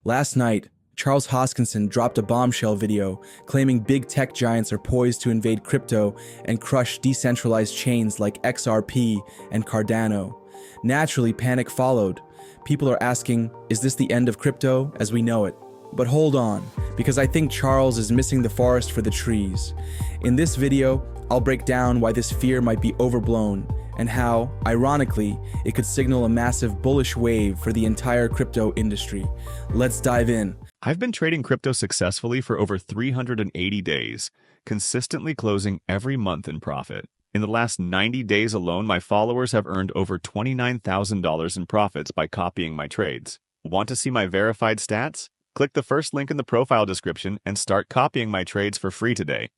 Last night, Charles Hoskinson dropped a bombshell video claiming big tech giants are poised to invade crypto and crush decentralized chains like XRP and Cardano. Naturally, panic followed. People are asking, is this the end of crypto as we know it? But hold on, because I think Charles is missing the forest for the trees. In this video, I'll break down why this fear might be overblown and how, ironically, it could signal a massive bullish wave for the entire crypto industry. Let's dive in. I've been trading crypto successfully for over 380 days, consistently closing every month in profit. In the last 90 days alone, my followers have earned over $29,000 in profits by copying my trades. Want to see my verified stats? Click the first link in the profile description and start copying my trades for free today.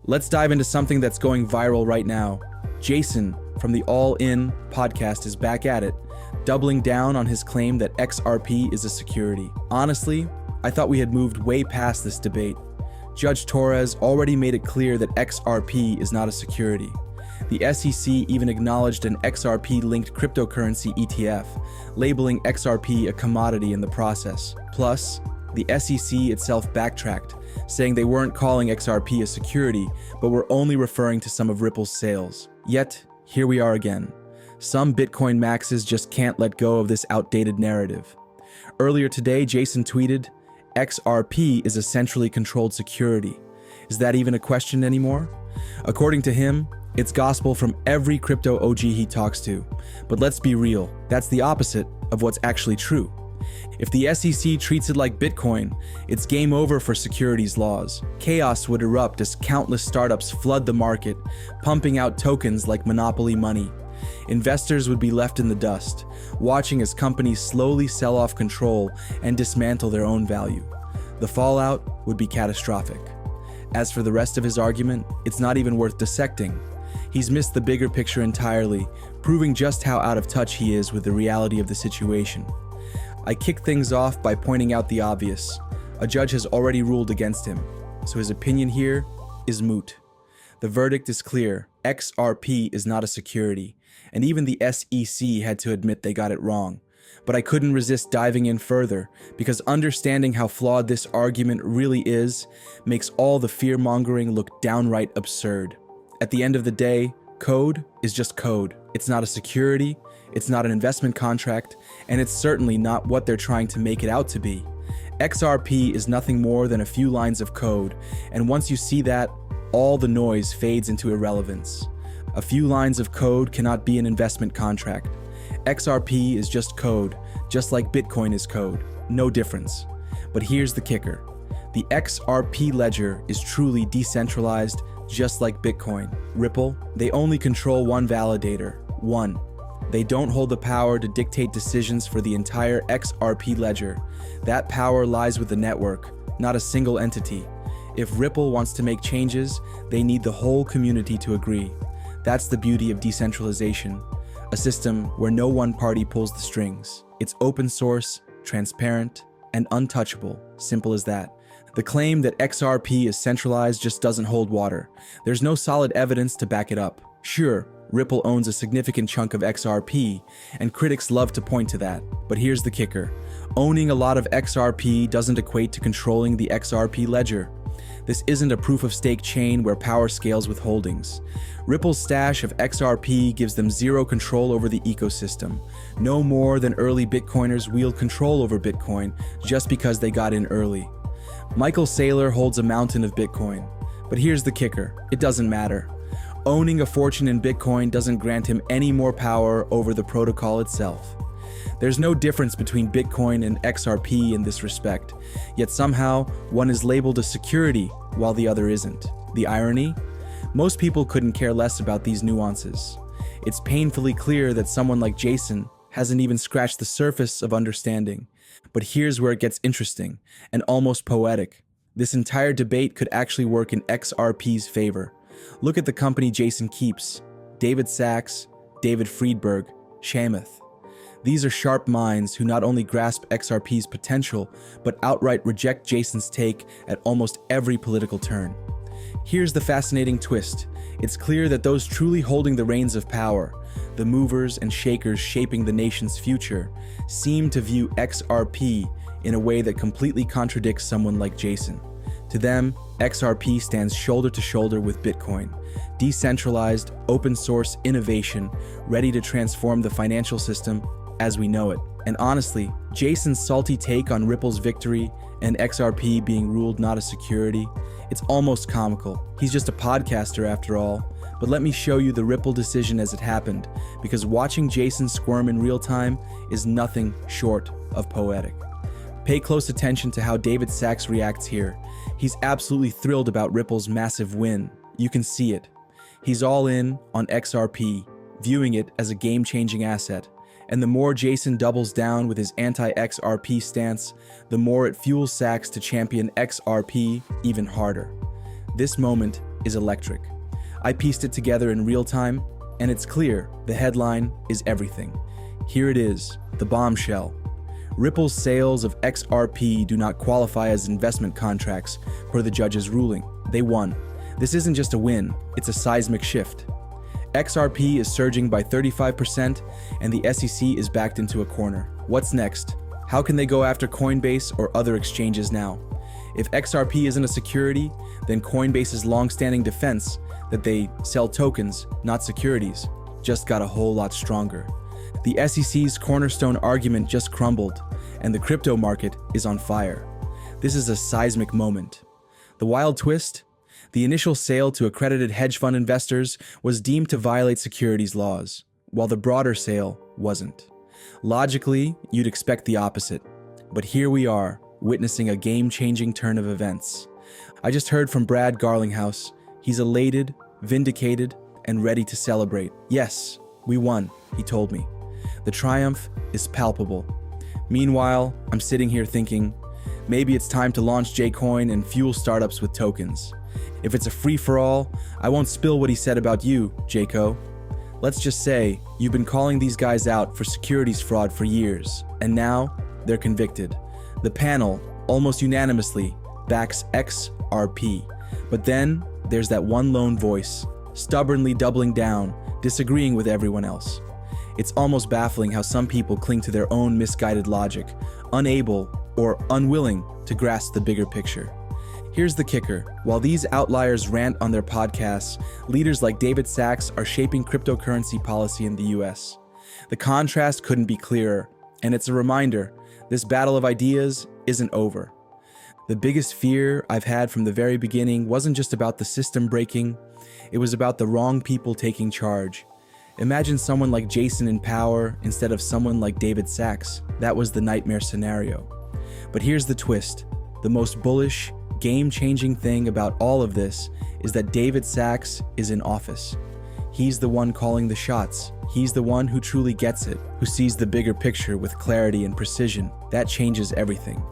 Let's dive into something that's going viral right now. Jason from the All In podcast is back at it, doubling down on his claim that XRP is a security. Honestly, I thought we had moved way past this debate. Judge Torres already made it clear that XRP is not a security. The SEC even acknowledged an XRP-linked cryptocurrency ETF, labeling XRP a commodity in the process. Plus, the SEC itself backtracked, saying they weren't calling XRP a security, but were only referring to some of Ripple's sales. Yet, here we are again. Some Bitcoin maxes just can't let go of this outdated narrative. Earlier today, Jason tweeted, XRP is a centrally controlled security. Is that even a question anymore? According to him, it's gospel from every crypto OG he talks to. But let's be real, that's the opposite of what's actually true. If the SEC treats it like Bitcoin, it's game over for securities laws. Chaos would erupt as countless startups flood the market, pumping out tokens like monopoly money. Investors would be left in the dust, watching as companies slowly sell off control and dismantle their own value. The fallout would be catastrophic. As for the rest of his argument, it's not even worth dissecting. He's missed the bigger picture entirely, proving just how out of touch he is with the reality of the situation. I kick things off by pointing out the obvious. A judge has already ruled against him, so his opinion here is moot. The verdict is clear. XRP is not a security, and even the SEC had to admit they got it wrong. But I couldn't resist diving in further, because understanding how flawed this argument really is makes all the fear-mongering look downright absurd. At the end of the day, code is just code. It's not a security, it's not an investment contract, and it's certainly not what they're trying to make it out to be. XRP is nothing more than a few lines of code, and once you see that, all the noise fades into irrelevance. A few lines of code cannot be an investment contract. XRP is just code, just like Bitcoin is code. No difference. But here's the kicker. The XRP ledger is truly decentralized, just like Bitcoin. Ripple, they only control one validator, one. They don't hold the power to dictate decisions for the entire XRP ledger. That power lies with the network, not a single entity. If Ripple wants to make changes, they need the whole community to agree. That's the beauty of decentralization, a system where no one party pulls the strings. It's open source, transparent, and untouchable, simple as that. The claim that XRP is centralized just doesn't hold water. There's no solid evidence to back it up. Sure, Ripple owns a significant chunk of XRP, and critics love to point to that. But here's the kicker. Owning a lot of XRP doesn't equate to controlling the XRP ledger. This isn't a proof-of-stake chain where power scales with holdings. Ripple's stash of XRP gives them zero control over the ecosystem, no more than early Bitcoiners wield control over Bitcoin just because they got in early. Michael Saylor holds a mountain of Bitcoin, but here's the kicker, it doesn't matter. Owning a fortune in Bitcoin doesn't grant him any more power over the protocol itself. There's no difference between Bitcoin and XRP in this respect, yet somehow one is labeled a security while the other isn't. The irony? Most people couldn't care less about these nuances. It's painfully clear that someone like Jason hasn't even scratched the surface of understanding. But here's where it gets interesting and almost poetic. This entire debate could actually work in XRP's favor. Look at the company Jason keeps: David Sachs, David Friedberg, Chamath. These are sharp minds who not only grasp XRP's potential, but outright reject Jason's take at almost every political turn. Here's the fascinating twist. It's clear that those truly holding the reins of power, the movers and shakers shaping the nation's future, seem to view XRP in a way that completely contradicts someone like Jason. To them, XRP stands shoulder to shoulder with Bitcoin, decentralized, open source innovation ready to transform the financial system as we know it. And honestly, Jason's salty take on Ripple's victory and XRP being ruled not a security, it's almost comical. He's just a podcaster after all. But let me show you the Ripple decision as it happened, because watching Jason squirm in real time is nothing short of poetic. Pay close attention to how David Sachs reacts here. He's absolutely thrilled about Ripple's massive win. You can see it. He's all in on XRP, viewing it as a game-changing asset. And the more Jason doubles down with his anti-XRP stance, the more it fuels Sachs to champion XRP even harder. This moment is electric. I pieced it together in real time, and it's clear the headline is everything. Here it is, the bombshell. Ripple's sales of XRP do not qualify as investment contracts per the judge's ruling. They won. This isn't just a win, it's a seismic shift. XRP is surging by 35%, and the SEC is backed into a corner. What's next? How can they go after Coinbase or other exchanges now? If XRP isn't a security, then Coinbase's long-standing defense that they sell tokens, not securities, just got a whole lot stronger. The SEC's cornerstone argument just crumbled, and the crypto market is on fire. This is a seismic moment. The wild twist? The initial sale to accredited hedge fund investors was deemed to violate securities laws, while the broader sale wasn't. Logically, you'd expect the opposite. But here we are, witnessing a game-changing turn of events. I just heard from Brad Garlinghouse. He's elated, vindicated, and ready to celebrate. Yes, we won, he told me. The triumph is palpable. Meanwhile, I'm sitting here thinking, maybe it's time to launch Jcoin and fuel startups with tokens. If it's a free-for-all, I won't spill what he said about you, Jco. Let's just say you've been calling these guys out for securities fraud for years, and now they're convicted. The panel, almost unanimously, backs XRP. But then there's that one lone voice, stubbornly doubling down, disagreeing with everyone else. It's almost baffling how some people cling to their own misguided logic, unable or unwilling to grasp the bigger picture. Here's the kicker. While these outliers rant on their podcasts, leaders like David Sachs are shaping cryptocurrency policy in the US. The contrast couldn't be clearer, and it's a reminder, this battle of ideas isn't over. The biggest fear I've had from the very beginning wasn't just about the system breaking, it was about the wrong people taking charge. Imagine someone like Jason in power instead of someone like David Sachs. That was the nightmare scenario. But here's the twist. The most bullish, game-changing thing about all of this is that David Sachs is in office. He's the one calling the shots. He's the one who truly gets it, who sees the bigger picture with clarity and precision. That changes everything.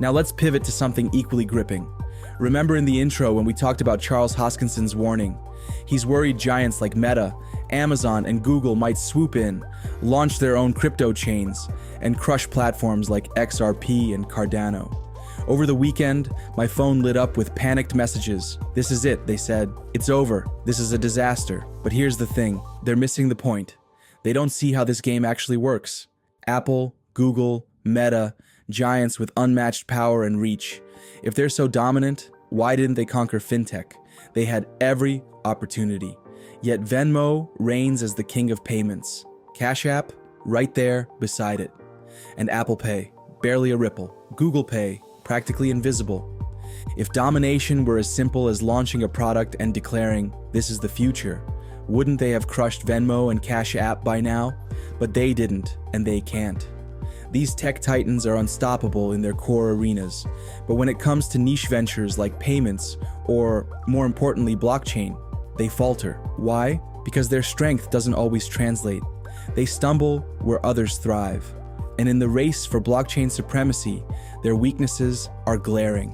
Now let's pivot to something equally gripping. Remember in the intro when we talked about Charles Hoskinson's warning? He's worried giants like Meta, Amazon, and Google might swoop in, launch their own crypto chains, and crush platforms like XRP and Cardano. Over the weekend, my phone lit up with panicked messages. This is it, they said. It's over. This is a disaster. But here's the thing. They're missing the point. They don't see how this game actually works. Apple, Google, Meta, giants with unmatched power and reach. If they're so dominant, why didn't they conquer fintech? They had every opportunity. Yet Venmo reigns as the king of payments. Cash App, right there beside it. And Apple Pay, barely a ripple. Google Pay, practically invisible. If domination were as simple as launching a product and declaring, "This is the future," wouldn't they have crushed Venmo and Cash App by now? But they didn't, and they can't. These tech titans are unstoppable in their core arenas, but when it comes to niche ventures like payments, or more importantly, blockchain, they falter. Why? Because their strength doesn't always translate. They stumble where others thrive. And in the race for blockchain supremacy, their weaknesses are glaring.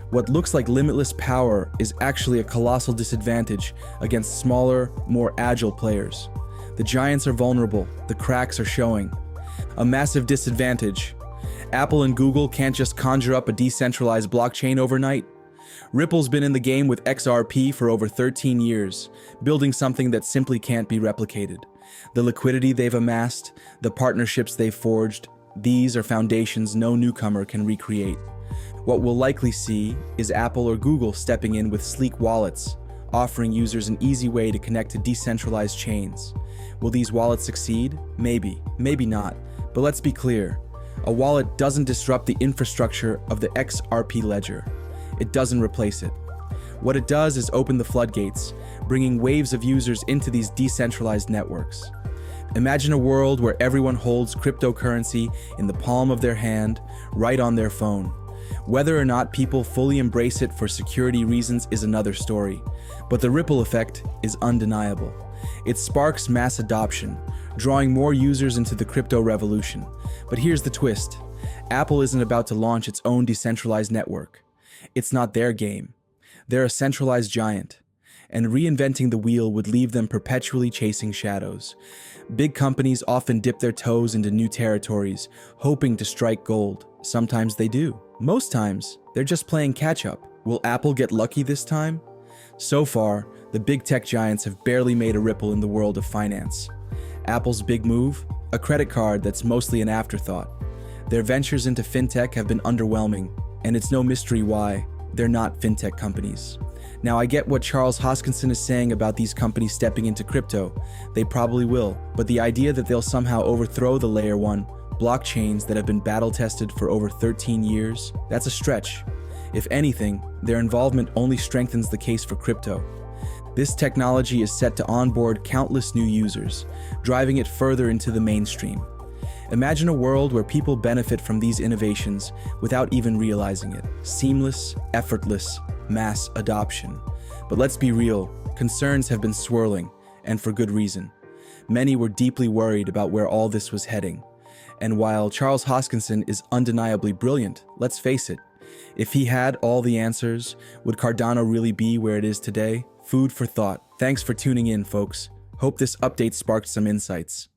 What looks like limitless power is actually a colossal disadvantage against smaller, more agile players. The giants are vulnerable, the cracks are showing. A massive disadvantage. Apple and Google can't just conjure up a decentralized blockchain overnight. Ripple's been in the game with XRP for over 13 years, building something that simply can't be replicated. The liquidity they've amassed, the partnerships they've forged, These are foundations no newcomer can recreate. What we'll likely see is Apple or Google stepping in with sleek wallets, offering users an easy way to connect to decentralized chains. Will these wallets succeed? Maybe, maybe not. But let's be clear, a wallet doesn't disrupt the infrastructure of the XRP ledger. It doesn't replace it. What it does is open the floodgates, bringing waves of users into these decentralized networks. Imagine a world where everyone holds cryptocurrency in the palm of their hand, right on their phone. Whether or not people fully embrace it for security reasons is another story, but the ripple effect is undeniable. It sparks mass adoption, drawing more users into the crypto revolution. But here's the twist. Apple isn't about to launch its own decentralized network. It's not their game. They're a centralized giant, and reinventing the wheel would leave them perpetually chasing shadows. Big companies often dip their toes into new territories, hoping to strike gold. Sometimes they do. Most times, they're just playing catch-up. Will Apple get lucky this time? So far, the big tech giants have barely made a ripple in the world of finance. Apple's big move? A credit card that's mostly an afterthought. Their ventures into fintech have been underwhelming, and it's no mystery why. They're not fintech companies. Now, I get what Charles Hoskinson is saying about these companies stepping into crypto. They probably will, but the idea that they'll somehow overthrow the layer 1 blockchains that have been battle-tested for over 13 years, that's a stretch. If anything, their involvement only strengthens the case for crypto. This technology is set to onboard countless new users, driving it further into the mainstream. Imagine a world where people benefit from these innovations without even realizing it. Seamless, effortless, mass adoption. But let's be real, concerns have been swirling, and for good reason. Many were deeply worried about where all this was heading. And while Charles Hoskinson is undeniably brilliant, let's face it, if he had all the answers, would Cardano really be where it is today? Food for thought. Thanks for tuning in, folks. Hope this update sparked some insights.